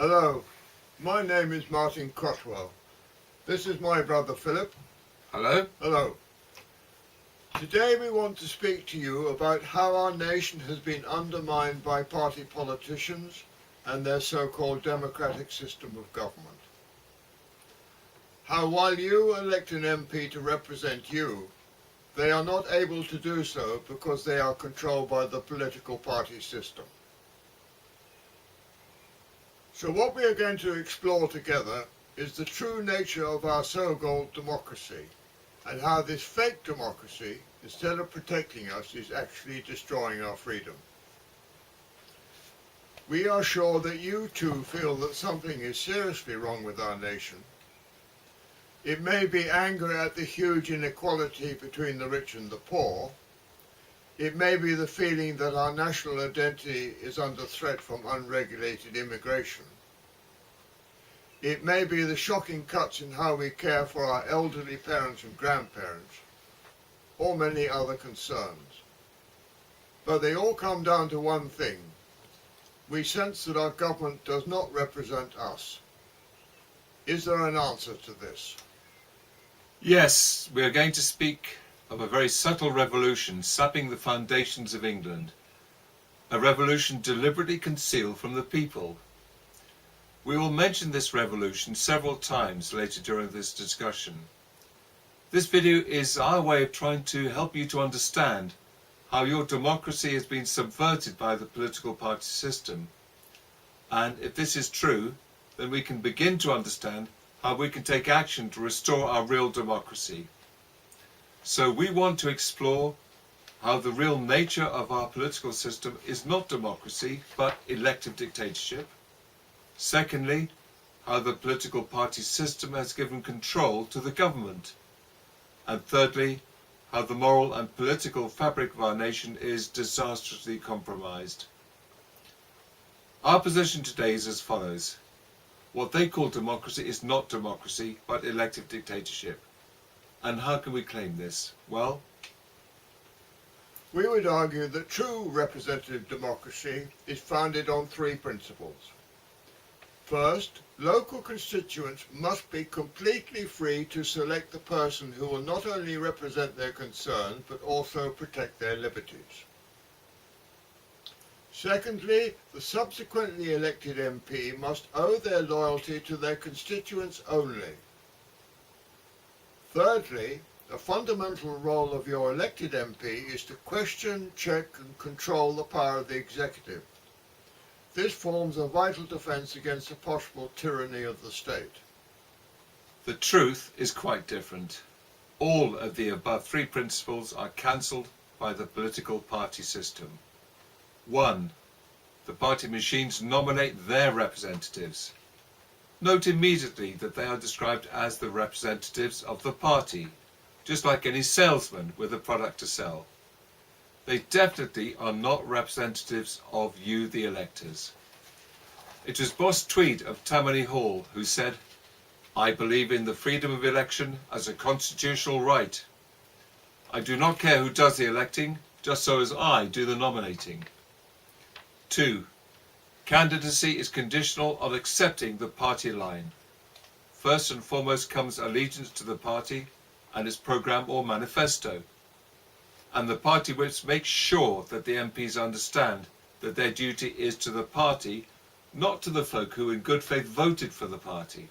Hello, my name is Martin Crotwell. This is my brother Philip. Hello? Hello. Today we want to speak to you about how our nation has been undermined by party politicians and their so-called democratic system of government. How while you elect an MP to represent you, they are not able to do so because they are controlled by the political party system. So what we are going to explore together is the true nature of our so-called democracy, and how this fake democracy, instead of protecting us, is actually destroying our freedom. We are sure that you too feel that something is seriously wrong with our nation. It may be anger at the huge inequality between the rich and the poor. It may be the feeling that our national identity is under threat from unregulated immigration. It may be the shocking cuts in how we care for our elderly parents and grandparents, or many other concerns. But they all come down to one thing. We sense that our government does not represent us. Is there an answer to this? Yes, we are going to speak of a very subtle revolution sapping the foundations of England. A revolution deliberately concealed from the people. We will mention this revolution several times later during this discussion. This video is our way of trying to help you to understand how your democracy has been subverted by the political party system. And if this is true, then we can begin to understand how we can take action to restore our real democracy. So we want to explore how the real nature of our political system is not democracy, but elective dictatorship. Secondly, how the political party system has given control to the government. And thirdly, how the moral and political fabric of our nation is disastrously compromised. Our position today is as follows. What they call democracy is not democracy, but elective dictatorship. And how can we claim this? Well, we would argue that true representative democracy is founded on three principles. First, local constituents must be completely free to select the person who will not only represent their concerns, but also protect their liberties. Secondly, the subsequently elected MP must owe their loyalty to their constituents only. Thirdly, a fundamental role of your elected MP is to question, check and control the power of the executive. This forms a vital defence against the possible tyranny of the state. the truth is quite different. All of the above three principles are cancelled by the political party system. 1. The party machines nominate their representatives. Note immediately that they are described as the representatives of the party, just like any salesman with a product to sell. They definitely are not representatives of you, the electors. It was Boss Tweed of Tammany Hall who said, "I believe in the freedom of election as a constitutional right. I do not care who does the electing, just so as I do the nominating." 2. Candidacy is conditional on accepting the party line. First and foremost comes allegiance to the party and its programme or manifesto, and the party whips makes sure that the MPs understand that their duty is to the party, not to the folk who in good faith voted for the party.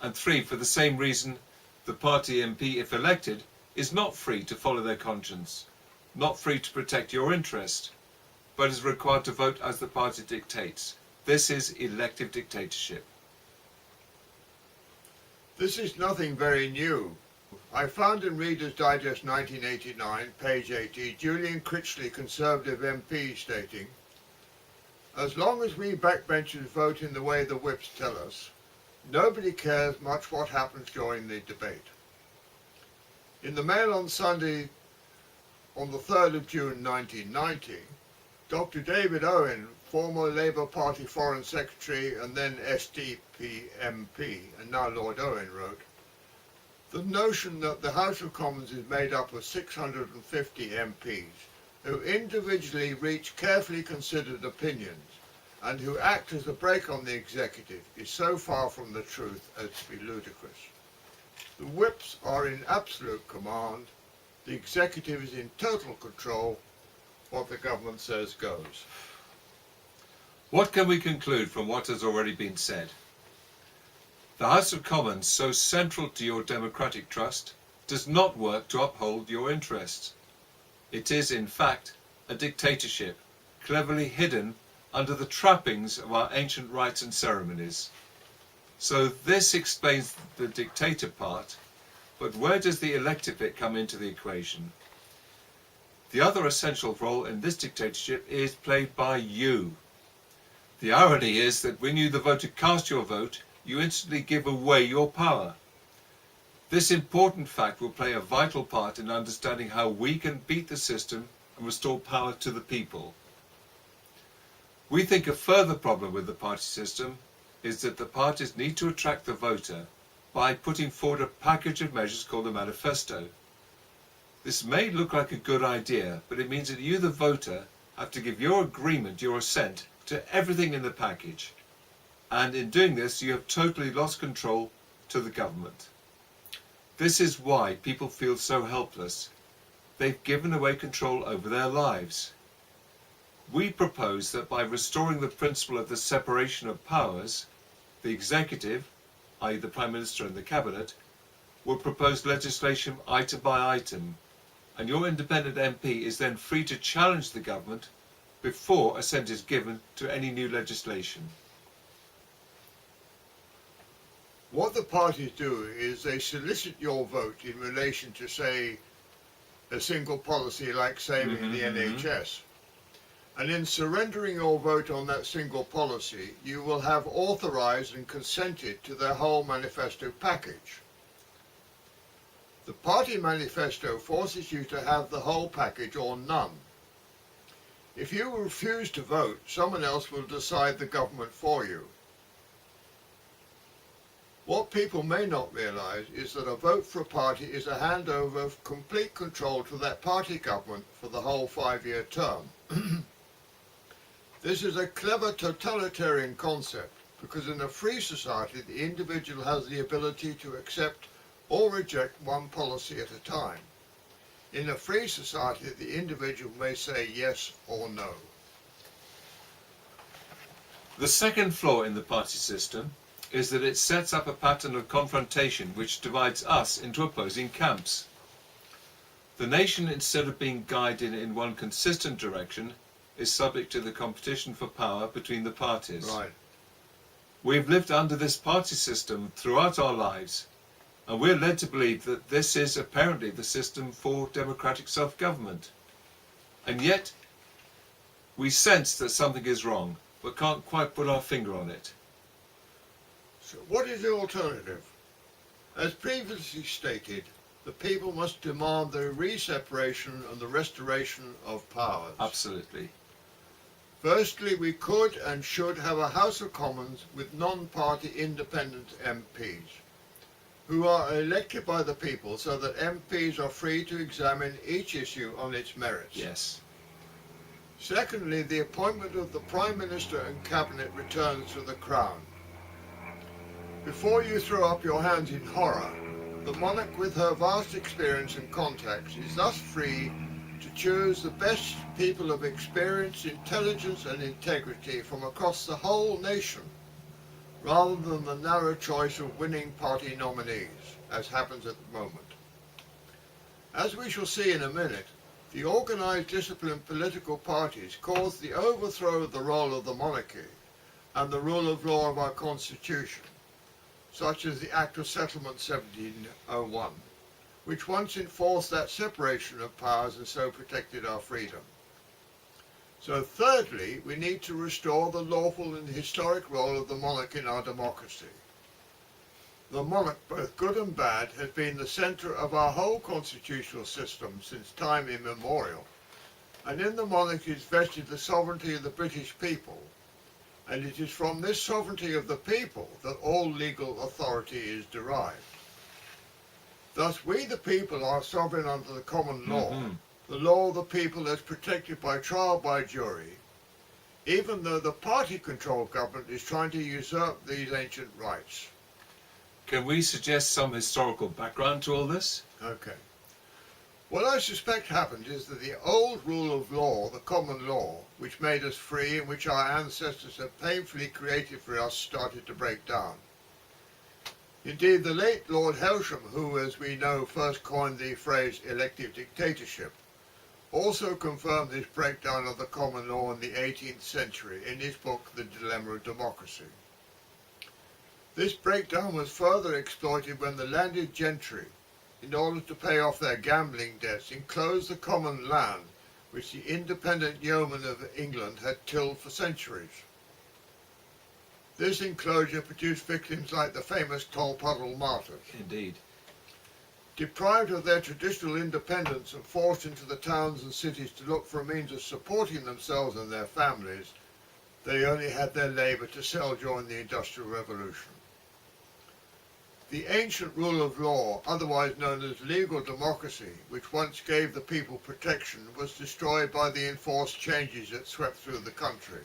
And 3, for the same reason, the party MP, if elected, is not free to follow their conscience, not free to protect your interest, but is required to vote as the party dictates. This is elective dictatorship. This is nothing very new. I found in Reader's Digest 1989, page 80, Julian Critchley, Conservative MP, stating, "As long as we backbenchers vote in the way the whips tell us, nobody cares much what happens during the debate." In the Mail on Sunday, on the 3rd of June 1990, Dr. David Owen, former Labour Party Foreign Secretary and then SDP MP, and now Lord Owen, wrote, "The notion that the House of Commons is made up of 650 MPs who individually reach carefully considered opinions and who act as a brake on the executive is so far from the truth as to be ludicrous. The whips are in absolute command, the executive is in total control, what the government says goes. What can we conclude from what has already been said? The House of Commons, so central to your democratic trust, does not work to uphold your interests. It is, in fact, a dictatorship, cleverly hidden under the trappings of our ancient rites and ceremonies. So this explains the dictator part, but where does the elective bit come into the equation? The other essential role in this dictatorship is played by you. The irony is that when you, the voter, cast your vote, you instantly give away your power. This important fact will play a vital part in understanding how we can beat the system and restore power to the people. We think a further problem with the party system is that the parties need to attract the voter by putting forward a package of measures called a manifesto. This may look like a good idea, but it means that you, the voter, have to give your agreement, your assent, to everything in the package. And in doing this, you have totally lost control to the government. This is why people feel so helpless. They've given away control over their lives. We propose that by restoring the principle of the separation of powers, the executive, i.e. the Prime Minister and the Cabinet, will propose legislation item by item, and your independent MP is then free to challenge the government before assent is given to any new legislation. What the parties do is they solicit your vote in relation to, say, a single policy like saving the NHS. And in surrendering your vote on that single policy, you will have authorised and consented to their whole manifesto package. The party manifesto forces you to have the whole package or none. If you refuse to vote, someone else will decide the government for you. What people may not realise is that a vote for a party is a handover of complete control to that party government for the whole 5-year term. This is a clever totalitarian concept because in a free society the individual has the ability to accept or reject one policy at a time. In a free society the individual may say yes or no. The second flaw in the party system is that it sets up a pattern of confrontation which divides us into opposing camps. The nation, instead of being guided in one consistent direction, is subject to the competition for power between the parties. Right. We've lived under this party system throughout our lives, and we're led to believe that this is apparently the system for democratic self-government. And yet, we sense that something is wrong, but can't quite put our finger on it. So what is the alternative? As previously stated, the people must demand the re-separation and the restoration of powers. Absolutely. Firstly, we could and should have a House of Commons with non-party independent MPs, who are elected by the people so that MPs are free to examine each issue on its merits. Yes. Secondly, the appointment of the Prime Minister and Cabinet returns to the Crown. Before you throw up your hands in horror, the monarch with her vast experience and contacts is thus free to choose the best people of experience, intelligence and integrity from across the whole nation, rather than the narrow choice of winning party nominees, as happens at the moment. As we shall see in a minute, the organised, disciplined political parties caused the overthrow of the role of the monarchy and the rule of law of our constitution, such as the Act of Settlement 1701, which once enforced that separation of powers and so protected our freedom. So thirdly, we need to restore the lawful and historic role of the monarch in our democracy. The monarch, both good and bad, has been the centre of our whole constitutional system since time immemorial, and in the monarch is vested the sovereignty of the British people, and it is from this sovereignty of the people that all legal authority is derived. Thus we the people are sovereign under the common law, the law of the people as protected by trial by jury, even though the party-controlled government is trying to usurp these ancient rights. Can we suggest some historical background to all this? Okay. What I suspect happened is that the old rule of law, the common law, which made us free and which our ancestors have painfully created for us, started to break down. Indeed, the late Lord Hailsham, who, as we know, first coined the phrase elective dictatorship, also confirmed this breakdown of the common law in the 18th century in his book, The Dilemma of Democracy. This breakdown was further exploited when the landed gentry, in order to pay off their gambling debts, enclosed the common land which the independent yeomen of England had tilled for centuries. This enclosure produced victims like the famous Tolpuddle martyrs. Indeed. Deprived of their traditional independence and forced into the towns and cities to look for a means of supporting themselves and their families, they only had their labour to sell during the Industrial Revolution. The ancient rule of law, otherwise known as legal democracy, which once gave the people protection, was destroyed by the enforced changes that swept through the country.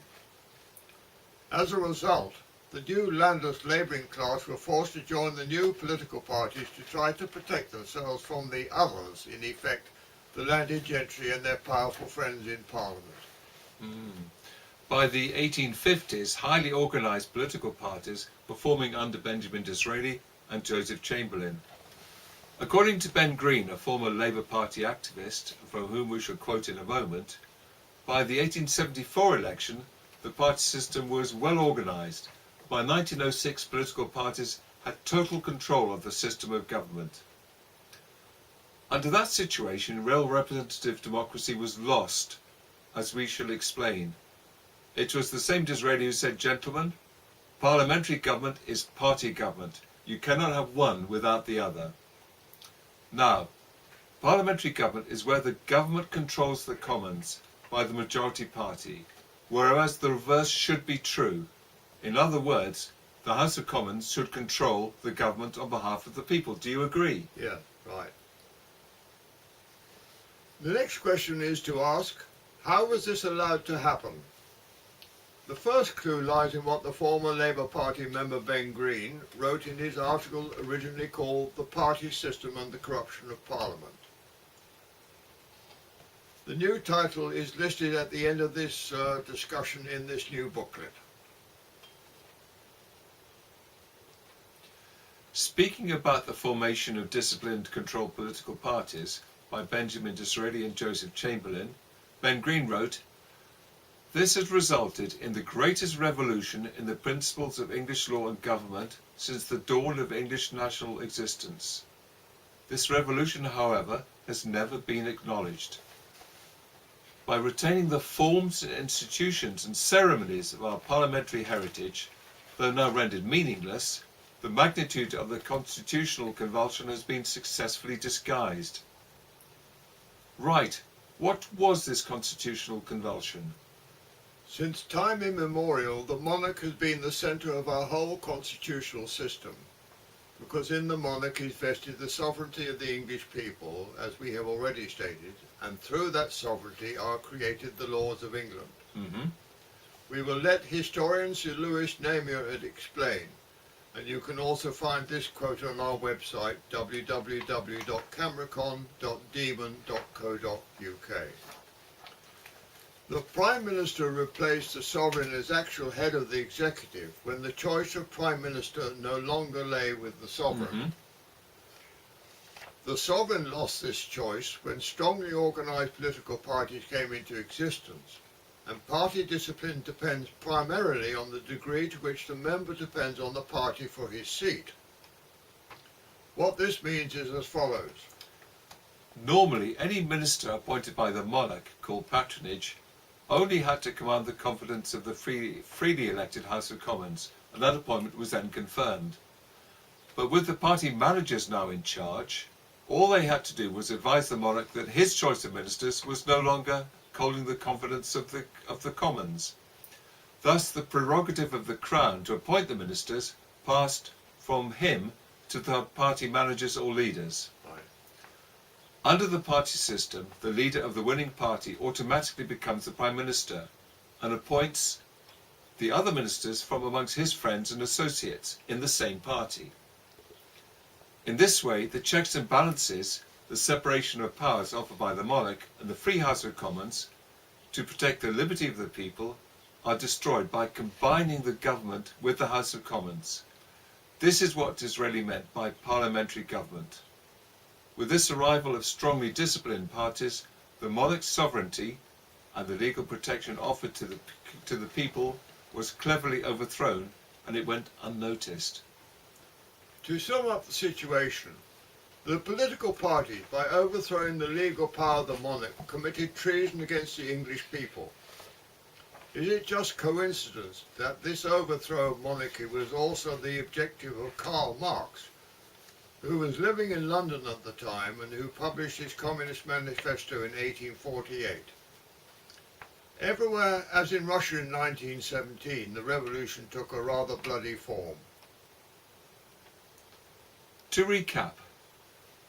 As a result, the new landless labouring class were forced to join the new political parties to try to protect themselves from the others, in effect, the landed gentry and their powerful friends in Parliament. By the 1850s, highly organised political parties were forming under Benjamin Disraeli and Joseph Chamberlain. According to Ben Green, a former Labour Party activist, from whom we shall quote in a moment, by the 1874 election, the party system was well organised. By 1906, political parties had total control of the system of government. Under that situation, real representative democracy was lost, as we shall explain. It was the same Disraeli who said, "Gentlemen, parliamentary government is party government. You cannot have one without the other." Now, parliamentary government is where the government controls the Commons by the majority party, whereas the reverse should be true. In other words, the House of Commons should control the government on behalf of the people. Do you agree? Yeah, right. The next question is to ask, how was this allowed to happen? The first clue lies in what the former Labour Party member Ben Green wrote in his article originally called "The Party System and the Corruption of Parliament." The new title is listed at the end of this discussion in this new booklet. Speaking about the formation of disciplined, controlled political parties by Benjamin Disraeli and Joseph Chamberlain, Ben Green wrote, "This has resulted in the greatest revolution in the principles of English law and government since the dawn of English national existence. This revolution, however, has never been acknowledged. By retaining the forms, institutions and ceremonies of our parliamentary heritage, though now rendered meaningless, the magnitude of the constitutional convulsion has been successfully disguised." Right, what was this constitutional convulsion? Since time immemorial, the monarch has been the centre of our whole constitutional system, because in the monarch is vested the sovereignty of the English people, as we have already stated, and through that sovereignty are created the laws of England. We will let historian Sir Lewis Namier explain, and you can also find this quote on our website www.cameracon.demon.co.uk. The Prime Minister replaced the Sovereign as actual head of the executive when the choice of Prime Minister no longer lay with the Sovereign. The Sovereign lost this choice when strongly organised political parties came into existence, and party discipline depends primarily on the degree to which the member depends on the party for his seat. What this means is as follows. Normally, any minister appointed by the monarch, called patronage, only had to command the confidence of the freely elected House of Commons, and that appointment was then confirmed. But with the party managers now in charge, all they had to do was advise the monarch that his choice of ministers was no longer holding the confidence of the Commons. Thus, the prerogative of the Crown to appoint the ministers passed from him to the party managers or leaders. Under the party system, the leader of the winning party automatically becomes the Prime Minister, and appoints the other ministers from amongst his friends and associates in the same party. In this way, the checks and balances, the separation of powers offered by the monarch and the free House of Commons to protect the liberty of the people are destroyed by combining the government with the House of Commons. This is what Disraeli meant by parliamentary government. With this arrival of strongly disciplined parties, the monarch's sovereignty and the legal protection offered to the people was cleverly overthrown, and it went unnoticed. To sum up the situation, the political parties, by overthrowing the legal power of the monarch, committed treason against the English people. Is it just coincidence that this overthrow of monarchy was also the objective of Karl Marx, who was living in London at the time and who published his Communist Manifesto in 1848? Everywhere, as in Russia in 1917, the revolution took a rather bloody form. To recap,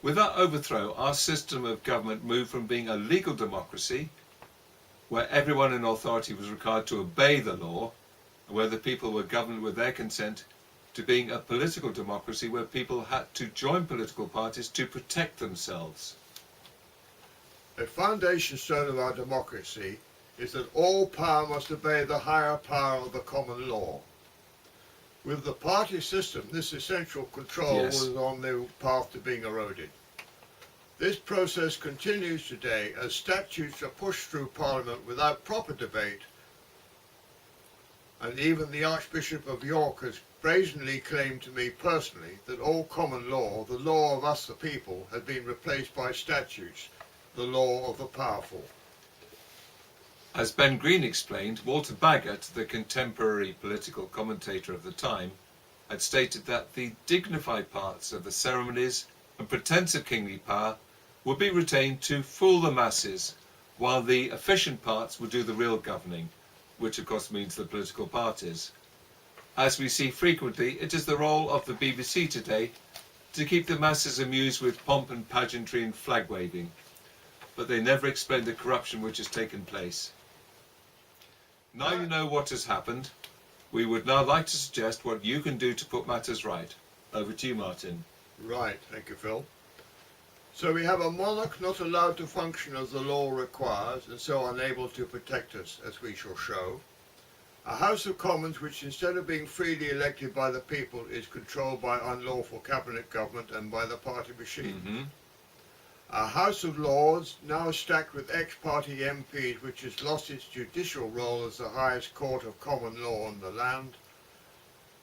with that overthrow, our system of government moved from being a legal democracy, where everyone in authority was required to obey the law, and where the people were governed with their consent, to being a political democracy where people had to join political parties to protect themselves. A foundation stone of our democracy is that all power must obey the higher power of the common law. With the party system, this essential control was on the path to being eroded. This process continues today as statutes are pushed through Parliament without proper debate, and even the Archbishop of York has brazenly claimed to me personally that all common law, the law of us the people, had been replaced by statutes, the law of the powerful. As Ben Green explained, Walter Bagot, the contemporary political commentator of the time, had stated that the dignified parts of the ceremonies and pretence of kingly power would be retained to fool the masses, while the efficient parts would do the real governing, which of course means the political parties. As we see frequently, it is the role of the BBC today to keep the masses amused with pomp and pageantry and flag waving, but they never explain the corruption which has taken place. Now you know what has happened. We would now like to suggest what you can do to put matters right. Over to you, Martin. Right, thank you, Phil. So we have a monarch not allowed to function as the law requires, and so unable to protect us, as we shall show. A House of Commons which, instead of being freely elected by the people, is controlled by unlawful cabinet government and by the party machine. A House of Lords now stacked with ex-party MPs, which has lost its judicial role as the highest court of common law in the land.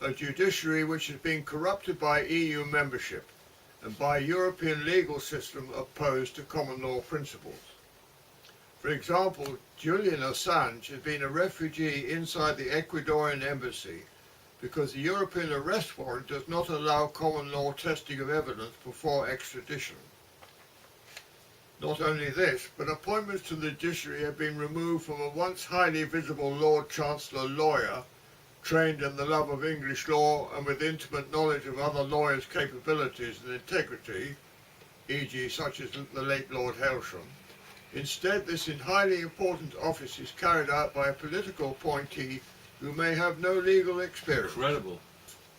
A judiciary which has been corrupted by EU membership and by a European legal system opposed to common law principles. For example, Julian Assange has been a refugee inside the Ecuadorian embassy because the European arrest warrant does not allow common law testing of evidence before extradition. Not only this, but appointments to the judiciary have been removed from a once highly visible Lord Chancellor lawyer, trained in the love of English law and with intimate knowledge of other lawyers' capabilities and integrity, e.g. such as the late Lord Hailsham. Instead, this highly important office is carried out by a political appointee who may have no legal experience. Incredible.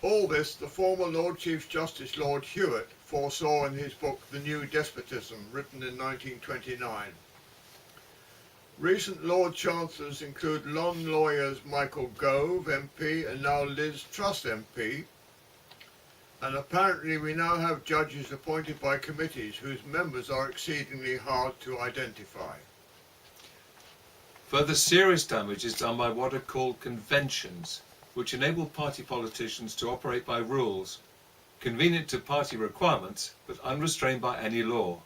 All this the former Lord Chief Justice Lord Hewitt foresaw in his book The New Despotism, written in 1929. Recent Lord Chancellors include London lawyers Michael Gove, MP, and now Liz Truss, MP. And apparently we now have judges appointed by committees whose members are exceedingly hard to identify. Further serious damage is done by what are called conventions, which enable party politicians to operate by rules, convenient to party requirements, but unrestrained by any law.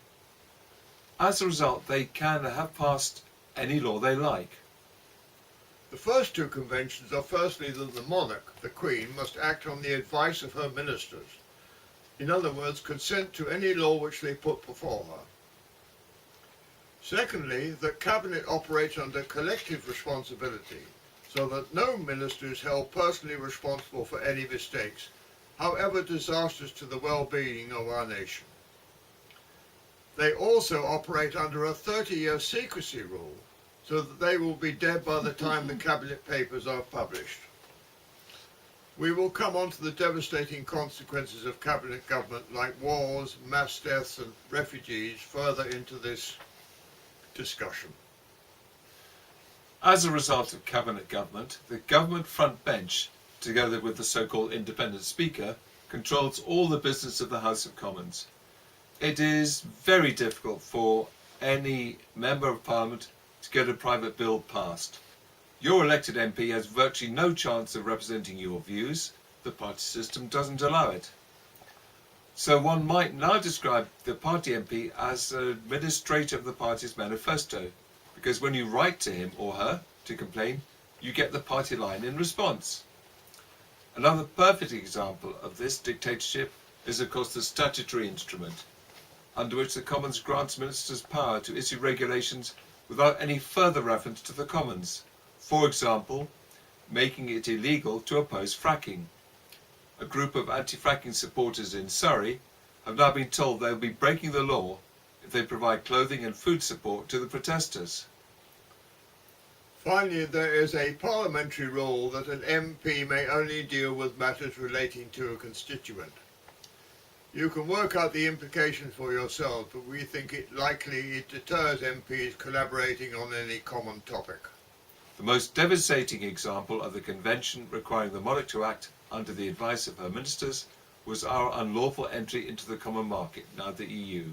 As a result, they can have passed any law they like. The first two conventions are firstly that the monarch, the Queen, must act on the advice of her ministers. In other words, consent to any law which they put before her. Secondly, that Cabinet operates under collective responsibility, so that no minister is held personally responsible for any mistakes, however disastrous to the well-being of our nation. They also operate under a 30-year secrecy rule, so that they will be dead by the time the Cabinet Papers are published. We will come on to the devastating consequences of Cabinet government like wars, mass deaths and refugees further into this discussion. As a result of Cabinet government, the government front bench, together with the so-called independent speaker, controls all the business of the House of Commons. It is very difficult for any member of Parliament to get a private bill passed. Your elected MP has virtually no chance of representing your views. The party system doesn't allow it. So one might now describe the party MP as an administrator of the party's manifesto, because when you write to him or her to complain, you get the party line in response. Another perfect example of this dictatorship is of course the statutory instrument, under which the Commons grants ministers power to issue regulations without any further reference to the Commons. For example, making it illegal to oppose fracking. A group of anti-fracking supporters in Surrey have now been told they will be breaking the law if they provide clothing and food support to the protesters. Finally, there is a parliamentary rule that an MP may only deal with matters relating to a constituent. You can work out the implications for yourself, but we think it likely it deters MPs collaborating on any common topic. The most devastating example of the convention requiring the monarch to act under the advice of her ministers was our unlawful entry into the common market, now the EU.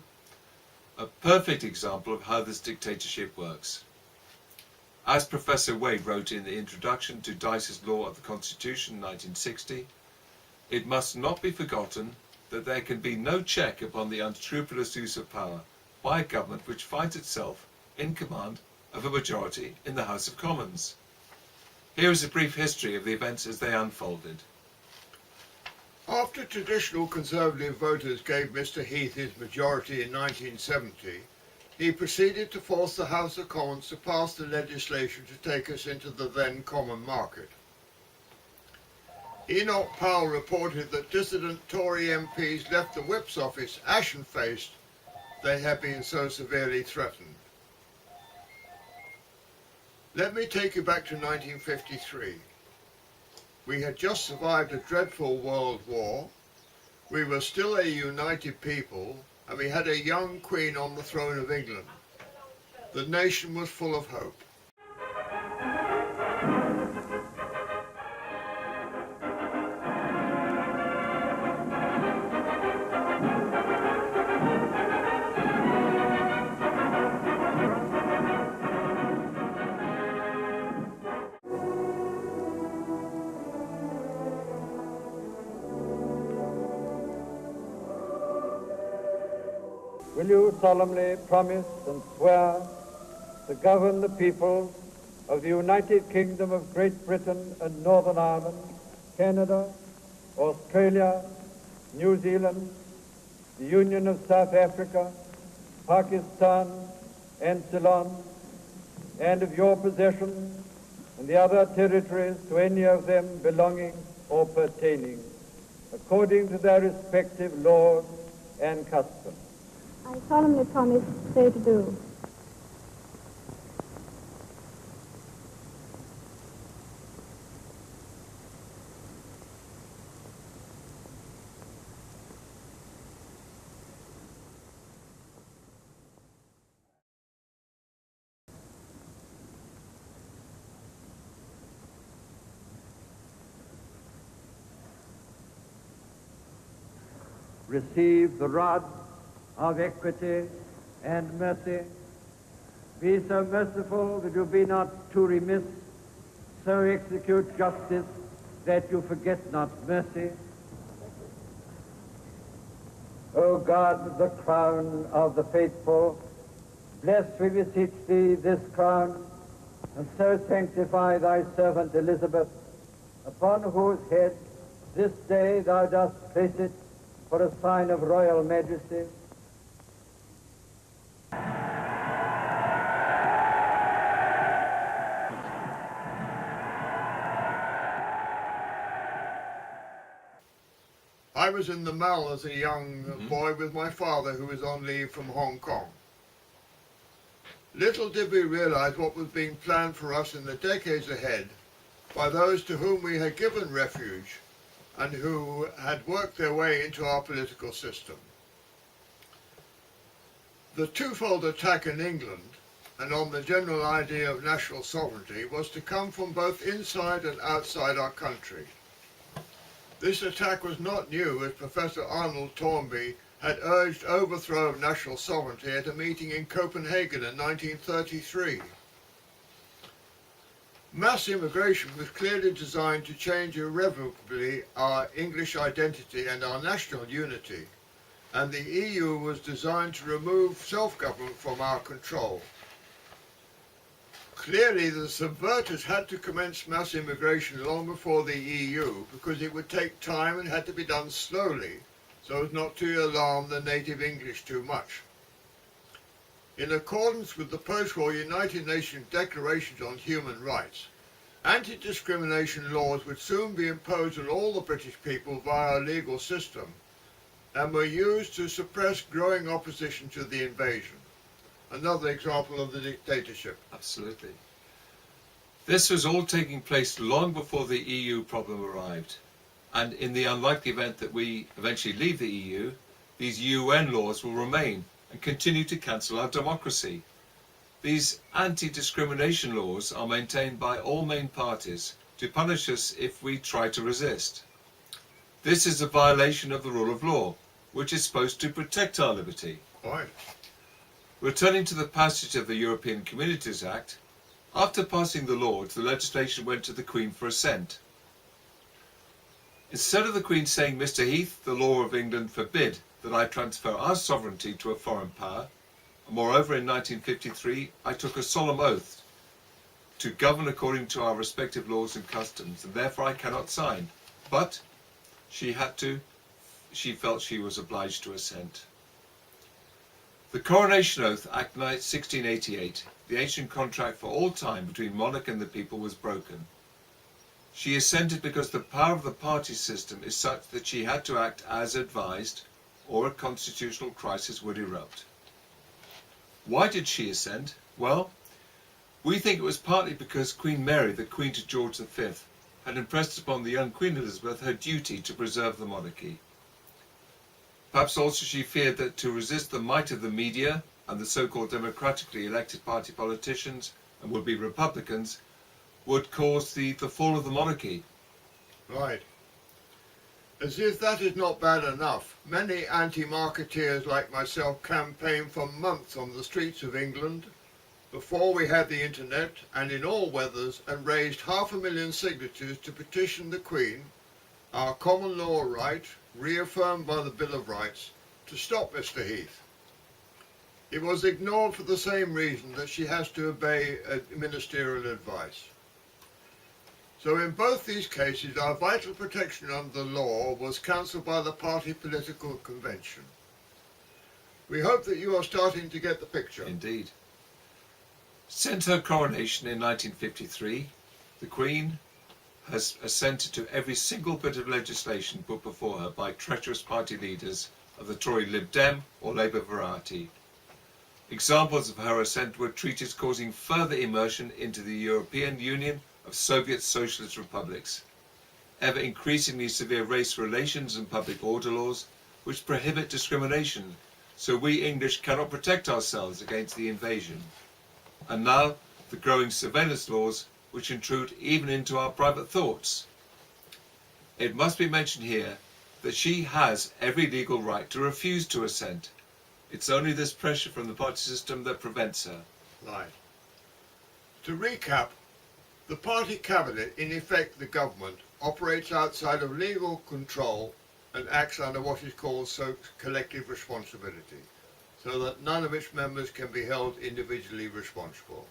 A perfect example of how this dictatorship works. As Professor Wade wrote in the introduction to Dyce's Law of the Constitution in 1960, it must not be forgotten that there can be no check upon the unscrupulous use of power by a government which finds itself in command of a majority in the House of Commons. Here is a brief history of the events as they unfolded. After traditional Conservative voters gave Mr Heath his majority in 1970, he proceeded to force the House of Commons to pass the legislation to take us into the then common market. Enoch Powell reported that dissident Tory MPs left the Whip's office ashen-faced, they had been so severely threatened. Let me take you back to 1953. We had just survived a dreadful world war, we were still a united people, and we had a young queen on the throne of England. The nation was full of hope. Will you solemnly promise and swear to govern the people of the United Kingdom of Great Britain and Northern Ireland, Canada, Australia, New Zealand, the Union of South Africa, Pakistan, and Ceylon, and of your possessions and the other territories to any of them belonging or pertaining, according to their respective laws and customs? I solemnly promise so to do. Receive the rod of equity and mercy. Be so merciful that you be not too remiss, so execute justice that you forget not mercy. O God, the crown of the faithful, bless, we beseech thee, this crown, and so sanctify thy servant Elizabeth, upon whose head this day thou dost place it for a sign of royal majesty. I was in the Mall as a young boy with my father, who was on leave from Hong Kong. Little did we realize what was being planned for us in the decades ahead by those to whom we had given refuge and who had worked their way into our political system. The twofold attack in England and on the general idea of national sovereignty was to come from both inside and outside our country. This attack was not new, as Professor Arnold Toynbee had urged overthrow of national sovereignty at a meeting in Copenhagen in 1933. Mass immigration was clearly designed to change irrevocably our English identity and our national unity, and the EU was designed to remove self-government from our control. Clearly, the subverters had to commence mass immigration long before the EU because it would take time and had to be done slowly so as not to alarm the native English too much. In accordance with the post-war United Nations Declarations on Human Rights, anti-discrimination laws would soon be imposed on all the British people via our legal system and were used to suppress growing opposition to the invasion. Another example of the dictatorship. Absolutely. This was all taking place long before the EU problem arrived. And in the unlikely event that we eventually leave the EU, these UN laws will remain and continue to cancel our democracy. These anti-discrimination laws are maintained by all main parties to punish us if we try to resist. This is a violation of the rule of law, which is supposed to protect our liberty. Right. Returning to the passage of the European Communities Act, after passing the Lords, the legislation went to the Queen for assent. Instead of the Queen saying, "Mr. Heath, the law of England forbid that I transfer our sovereignty to a foreign power," and moreover in 1953 I took a solemn oath to govern according to our respective laws and customs, and therefore I cannot sign. But she felt she was obliged to assent. The Coronation Oath, Act 1688, the ancient contract for all time between monarch and the people, was broken. She assented because the power of the party system is such that she had to act as advised, or a constitutional crisis would erupt. Why did she assent? Well, we think it was partly because Queen Mary, the Queen to George V, had impressed upon the young Queen Elizabeth her duty to preserve the monarchy. Perhaps also she feared that to resist the might of the media and the so-called democratically elected party politicians and would-be Republicans would cause the fall of the monarchy. Right. As if that is not bad enough, many anti-marketeers like myself campaigned for months on the streets of England before we had the internet and in all weathers and raised 500,000 signatures to petition the Queen, our common law right, reaffirmed by the Bill of Rights, to stop Mr. Heath. It was ignored for the same reason that she has to obey ministerial advice. So in both these cases, our vital protection under the law was cancelled by the party political convention. We hope that you are starting to get the picture. Indeed. Since her coronation in 1953, the Queen has assented to every single bit of legislation put before her by treacherous party leaders of the Tory Lib Dem or Labour variety. Examples of her assent were treaties causing further immersion into the European Union of Soviet Socialist republics, ever increasingly severe race relations and public order laws which prohibit discrimination, so we English cannot protect ourselves against the invasion, and now the growing surveillance laws which intrude even into our private thoughts. It must be mentioned here that she has every legal right to refuse to assent. It's only this pressure from the party system that prevents her. Right. To recap, the party cabinet, in effect the government, operates outside of legal control and acts under what is called collective responsibility, so that none of its members can be held individually responsible.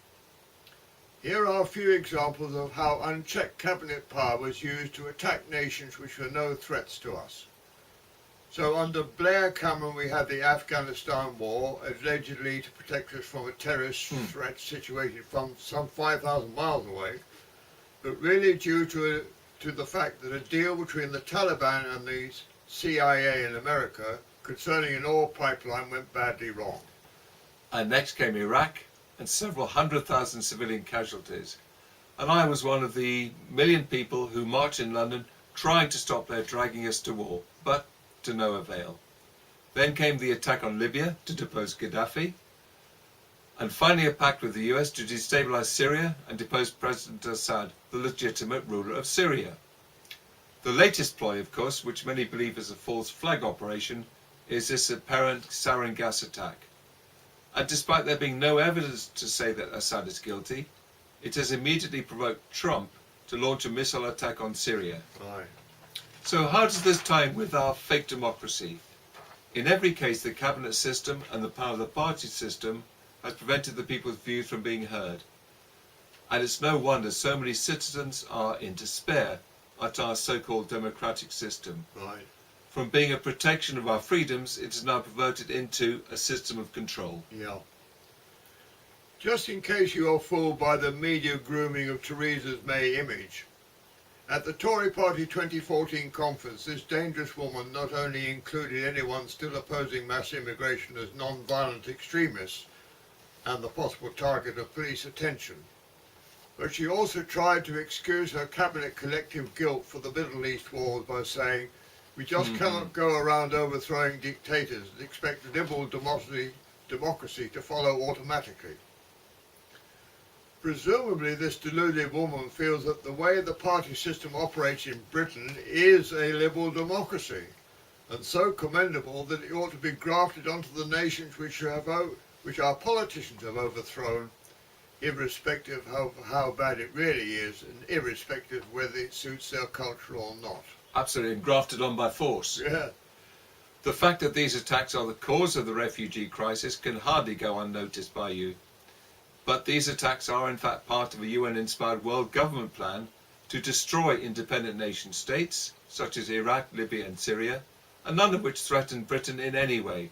Here are a few examples of how unchecked cabinet power was used to attack nations which were no threats to us. So under Blair Cameron we had the Afghanistan war, allegedly to protect us from a terrorist threat situated from some 5,000 miles away, but really due to the fact that a deal between the Taliban and the CIA in America concerning an oil pipeline went badly wrong. And next came Iraq, and several 100,000 civilian casualties. And I was one of the million people who marched in London trying to stop their dragging us to war, but to no avail. Then came the attack on Libya to depose Gaddafi, and finally a pact with the US to destabilize Syria and depose President Assad, the legitimate ruler of Syria. The latest ploy, of course, which many believe is a false flag operation, is this apparent sarin gas attack. And despite there being no evidence to say that Assad is guilty, it has immediately provoked Trump to launch a missile attack on Syria. Right. So how does this tie in with our fake democracy? In every case, the cabinet system and the power of the party system has prevented the people's views from being heard. And it's no wonder so many citizens are in despair at our so-called democratic system. Right. From being a protection of our freedoms, it is now perverted into a system of control. Yeah. Just in case you are fooled by the media grooming of Theresa May's image, at the Tory Party 2014 conference, this dangerous woman not only included anyone still opposing mass immigration as non-violent extremists and the possible target of police attention, but she also tried to excuse her cabinet collective guilt for the Middle East wars by saying, "We just cannot go around overthrowing dictators and expect a liberal democracy to follow automatically." Presumably this deluded woman feels that the way the party system operates in Britain is a liberal democracy, and so commendable that it ought to be grafted onto the nations which our politicians have overthrown, irrespective of how bad it really is, and irrespective of whether it suits their culture or not. Absolutely, and grafted on by force. Yeah. The fact that these attacks are the cause of the refugee crisis can hardly go unnoticed by you. But these attacks are in fact part of a UN-inspired world government plan to destroy independent nation states, such as Iraq, Libya and Syria, and none of which threaten Britain in any way.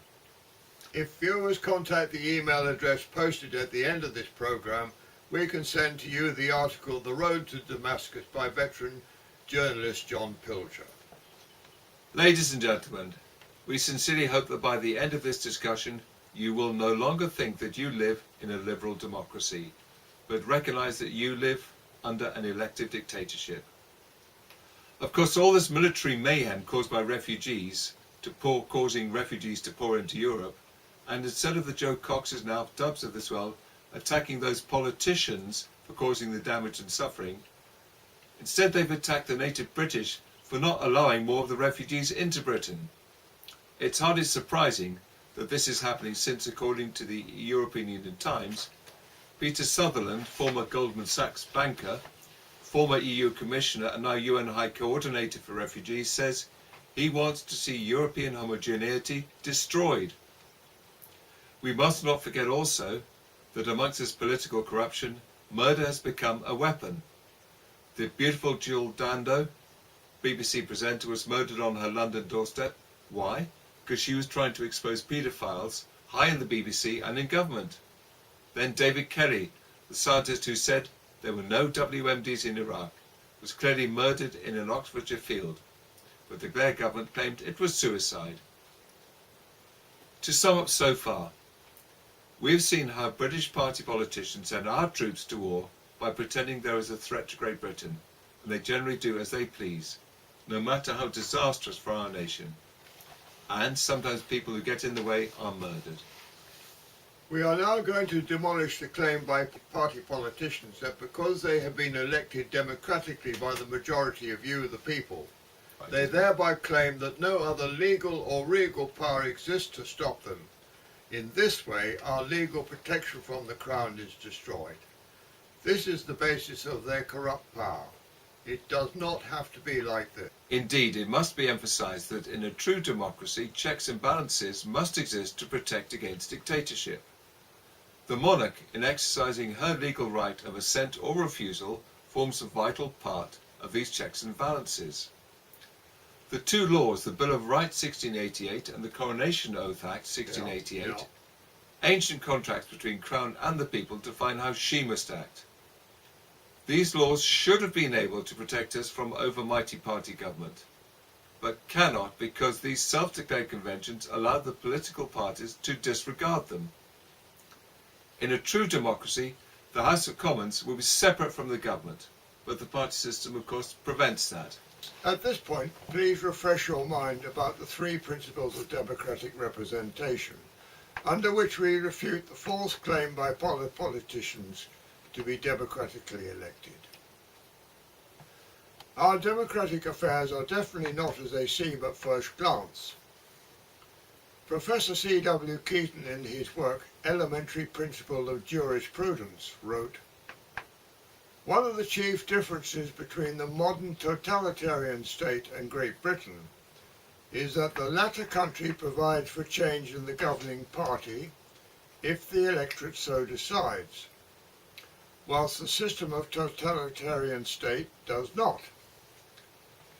If viewers contact the email address posted at the end of this program, we can send to you the article "The Road to Damascus" by veteran journalist John Pilger. Ladies and gentlemen, we sincerely hope that by the end of this discussion you will no longer think that you live in a liberal democracy, but recognise that you live under an elective dictatorship. Of course, all this military mayhem caused by refugees, causing refugees to pour into Europe, and instead of the Joe Coxes now dubs of this world attacking those politicians for causing the damage and suffering, instead they've attacked the native British for not allowing more of the refugees into Britain. It's hardly surprising that this is happening since, according to the European Union Times, Peter Sutherland, former Goldman Sachs banker, former EU Commissioner and now UN High Coordinator for Refugees, says he wants to see European homogeneity destroyed. We must not forget also that amongst this political corruption, murder has become a weapon. The beautiful Jill Dando, BBC presenter, was murdered on her London doorstep. Why? Because she was trying to expose paedophiles high in the BBC and in government. Then David Kelly, the scientist who said there were no WMDs in Iraq, was clearly murdered in an Oxfordshire field, but the Blair government claimed it was suicide. To sum up so far, we've seen how British party politicians send our troops to war by pretending there is a threat to Great Britain, and they generally do as they please, no matter how disastrous for our nation. And sometimes people who get in the way are murdered. We are now going to demolish the claim by party politicians that because they have been elected democratically by the majority of you, the people, they thereby claim that no other legal or regal power exists to stop them. In this way, our legal protection from the Crown is destroyed. This is the basis of their corrupt power. It does not have to be like this. Indeed, it must be emphasised that in a true democracy, checks and balances must exist to protect against dictatorship. The monarch, in exercising her legal right of assent or refusal, forms a vital part of these checks and balances. The two laws, the Bill of Rights 1688 and the Coronation Oath Act 1688, ancient contracts between Crown and the people, define how she must act. These laws should have been able to protect us from overmighty party government, but cannot because these self-declared conventions allow the political parties to disregard them. In a true democracy, the House of Commons will be separate from the government, but the party system, of course, prevents that. At this point, please refresh your mind about the three principles of democratic representation, under which we refute the false claim by politicians to be democratically elected. Our democratic affairs are definitely not as they seem at first glance. Professor C.W. Keaton, in his work Elementary Principle of Jurisprudence, wrote, "One of the chief differences between the modern totalitarian state and Great Britain is that the latter country provides for change in the governing party if the electorate so decides, whilst the system of totalitarian state does not.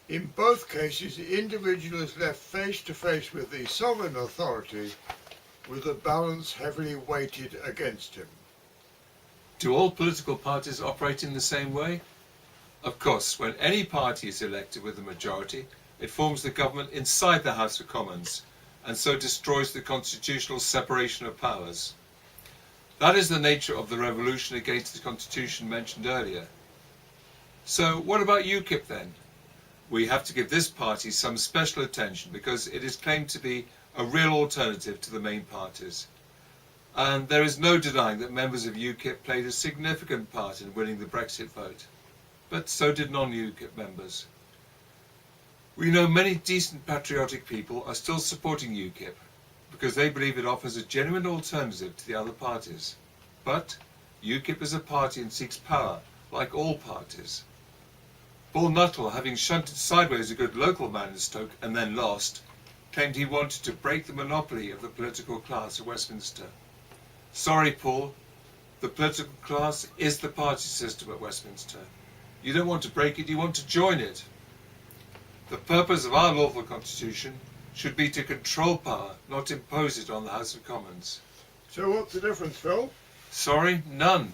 In both cases, the individual is left face to face with the sovereign authority with the balance heavily weighted against him." Do all political parties operate in the same way? Of course, when any party is elected with a majority, it forms the government inside the House of Commons, and so destroys the constitutional separation of powers. That is the nature of the revolution against the constitution mentioned earlier. So what about UKIP then? We have to give this party some special attention because it is claimed to be a real alternative to the main parties. And there is no denying that members of UKIP played a significant part in winning the Brexit vote. But so did non-UKIP members. We know many decent patriotic people are still supporting UKIP because they believe it offers a genuine alternative to the other parties. But UKIP is a party and seeks power, like all parties. Paul Nuttall, having shunted sideways a good local man in Stoke and then lost, claimed he wanted to break the monopoly of the political class at Westminster. Sorry, Paul, the political class is the party system at Westminster. You don't want to break it, you want to join it. The purpose of our lawful constitution should be to control power, not impose it on the House of Commons. So what's the difference, Phil? Sorry, none.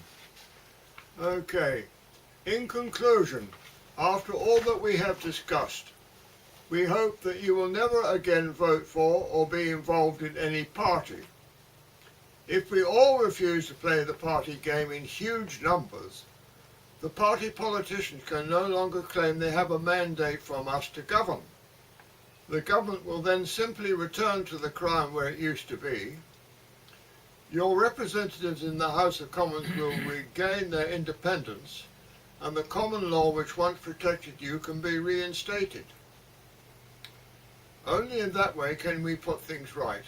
Okay. In conclusion, after all that we have discussed, we hope that you will never again vote for or be involved in any party. If we all refuse to play the party game in huge numbers, the party politicians can no longer claim they have a mandate from us to govern. The government will then simply return to the crime where it used to be. Your representatives in the House of Commons will regain their independence, and the common law which once protected you can be reinstated. Only in that way can we put things right.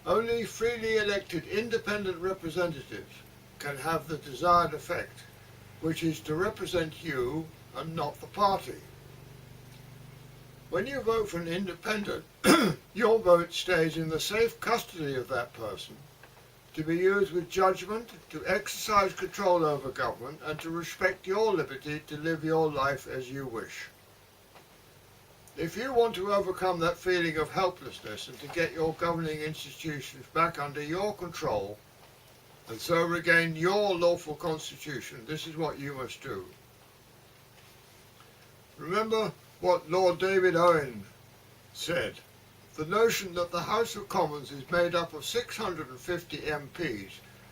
Only freely elected independent representatives can have the desired effect, which is to represent you and not the party. When you vote for an independent, your vote stays in the safe custody of that person, to be used with judgment, to exercise control over government, and to respect your liberty to live your life as you wish. If you want to overcome that feeling of helplessness and to get your governing institutions back under your control, and so regain your lawful constitution, this is what you must do. Remember what Lord David Owen said. The notion that the House of Commons is made up of 650 MPs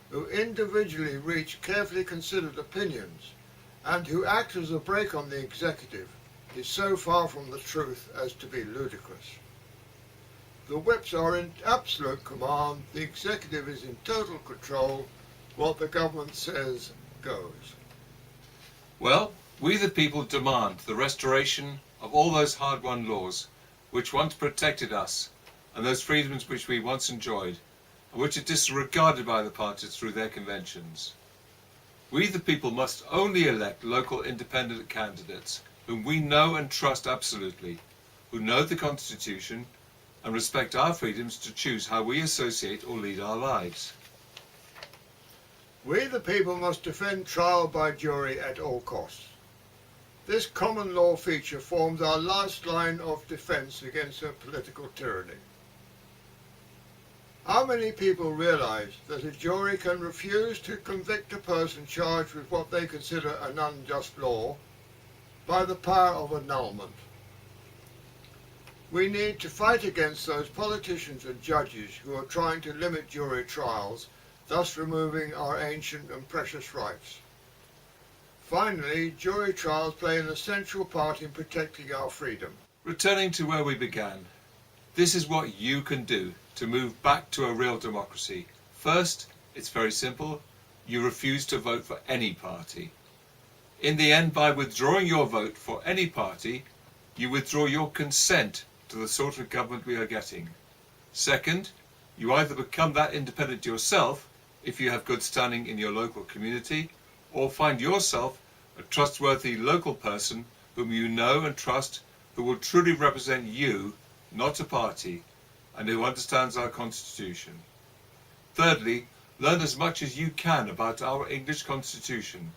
who individually reach carefully considered opinions and who act as a brake on the executive is so far from the truth as to be ludicrous. The whips are in absolute command, the executive is in total control, what the government says goes. Well, we the people demand the restoration of all those hard-won laws which once protected us, and those freedoms which we once enjoyed, and which are disregarded by the parties through their conventions. We the people must only elect local independent candidates whom we know and trust absolutely, who know the Constitution and respect our freedoms to choose how we associate or lead our lives. We the people must defend trial by jury at all costs. This common law feature forms our last line of defense against a political tyranny. How many people realize that a jury can refuse to convict a person charged with what they consider an unjust law by the power of annulment? We need to fight against those politicians and judges who are trying to limit jury trials thus removing our ancient and precious rights. Finally, jury trials play an essential part in protecting our freedom. Returning to where we began, this is what you can do to move back to a real democracy. First, it's very simple. You refuse to vote for any party. In the end, by withdrawing your vote for any party, you withdraw your consent to the sort of government we are getting. Second, you either become that independent yourself, if you have good standing in your local community, or find yourself a trustworthy local person whom you know and trust, who will truly represent you, not a party, and who understands our Constitution. Thirdly, learn as much as you can about our English Constitution.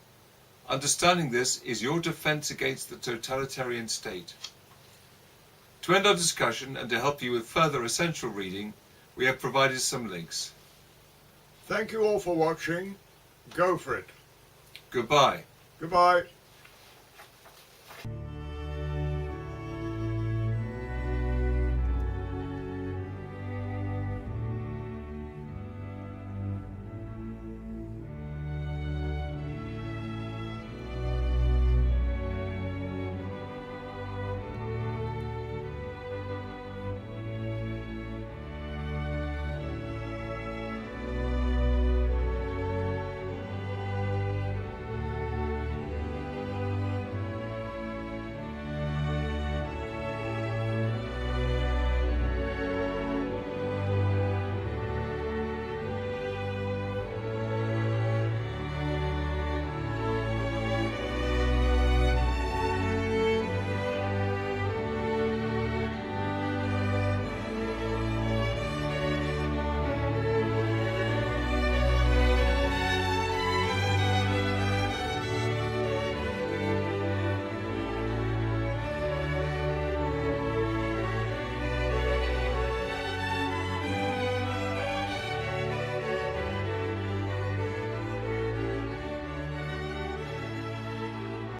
Understanding this is your defence against the totalitarian state. To end our discussion and to help you with further essential reading, we have provided some links. Thank you all for watching. Go for it. Goodbye. Goodbye.